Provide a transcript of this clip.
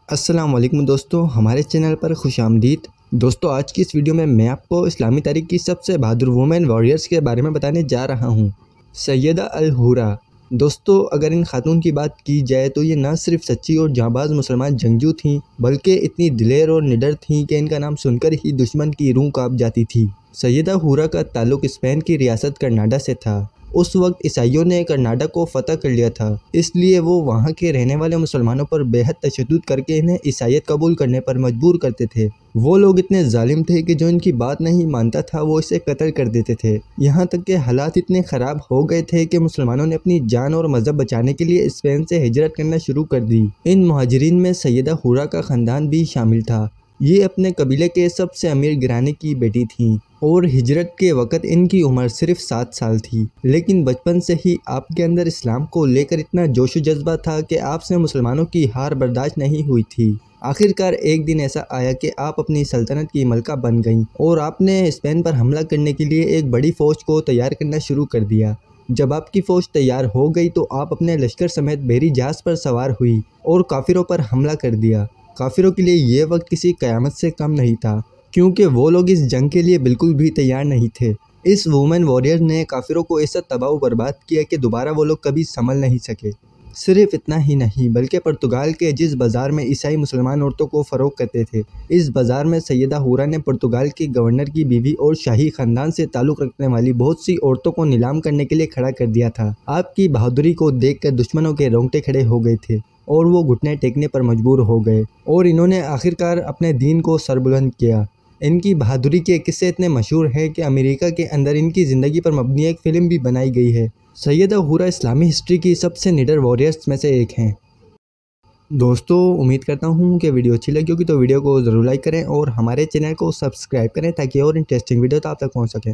السلام علیکم دوستو، ہمارے چینل پر خوش آمدید۔ دوستو آج کی اس ویڈیو میں آپ کو اسلامی تاریخ کی سب سے بہادر وومن وارئرز کے بارے میں بتانے جا رہا ہوں، سیدہ الحورہ۔ دوستو اگر ان خاتون کی بات کی جائے تو یہ نہ صرف سچی اور جانباز مسلمان جنگجو تھیں بلکہ اتنی دلیر اور نڈر تھیں کہ ان کا نام سن کر ہی دشمن کی روح کانپ جاتی تھی۔ سیدہ حورہ کا تعلق اسپین کی ریاست کرناڈا سے تھا۔ اس وقت عیسائیوں نے کرناڈا کو فتح کر لیا تھا، اس لیے وہ وہاں کے رہنے والے مسلمانوں پر بے حد تشدد کر کے انہیں عیسائیت قبول کرنے پر مجبور کرتے تھے۔ وہ لوگ اتنے ظالم تھے کہ جو ان کی بات نہیں مانتا تھا وہ اسے قتل کر دیتے تھے۔ یہاں تک کہ حالات اتنے خراب ہو گئے تھے کہ مسلمانوں نے اپنی جان اور مذہب بچانے کے لیے اسپین سے ہجرت کرنا شروع کر دی۔ ان مہاجرین میں سیدہ حورہ کا خاندان بھی شامل تھا۔ یہ اپنے قبیلے کے سب سے امیر گھرانے کی بیٹی تھیں اور ہجرت کے وقت ان کی عمر صرف 7 سال تھی، لیکن بچپن سے ہی آپ کے اندر اسلام کو لے کر اتنا جوش و جذبہ تھا کہ آپ سے مسلمانوں کی ہار برداشت نہیں ہوئی تھی۔ آخرکار ایک دن ایسا آیا کہ آپ اپنی سلطنت کی ملکہ بن گئیں اور آپ نے اسپین پر حملہ کرنے کے لیے ایک بڑی فوج کو تیار کرنا شروع کر دیا۔ جب آپ کی فوج تیار ہو گئی تو آپ اپنے لشکر سمیت بحری جہاز پر سوار ہوئی اور کافروں پر حملہ کر دیا۔ کافروں کے لیے یہ وقت کسی قیامت سے کم نہیں تھا، کیونکہ وہ لوگ اس جنگ کے لیے بالکل بھی تیار نہیں تھے۔ اس وومن وارئر نے کافروں کو ایسا تباہ و برباد کیا کہ دوبارہ وہ لوگ کبھی سنبھل نہیں سکے۔ صرف اتنا ہی نہیں بلکہ پرتگال کے جس بازار میں عیسائی مسلمان عورتوں کو فروخت کرتے تھے، اس بازار میں سیدہ حورہ نے پرتگال کے گورنر کی بیوی اور شاہی خاندان سے تعلق رکھنے والی بہت سی عورتوں کو نیلام کرنے کے لیے کھڑا کر دیا تھا۔ آپ کی بہادری کو دیکھ کر دشمنوں کے رونگٹے کھڑے ہو گئے تھے اور وہ گھٹنے ٹیکنے پر مجبور ہو گئے اور انہوں نے آخرکار اپنے دین کو سربلند کیا۔ ان کی بہادری کے قصے اتنے مشہور ہیں کہ امریکہ کے اندر ان کی زندگی پر مبنی ایک فلم بھی بنائی گئی ہے۔ سیدہ حورہ اسلامی ہسٹری کی سب سے نڈر وارئرز میں سے ایک ہیں۔ دوستو امید کرتا ہوں کہ ویڈیو اچھی لگی ہوگی تو ویڈیو کو ضرور لائک کریں اور ہمارے چینل کو سبسکرائب کریں تاکہ اور انٹرسٹنگ ویڈیو آپ تک پہنچ سکیں۔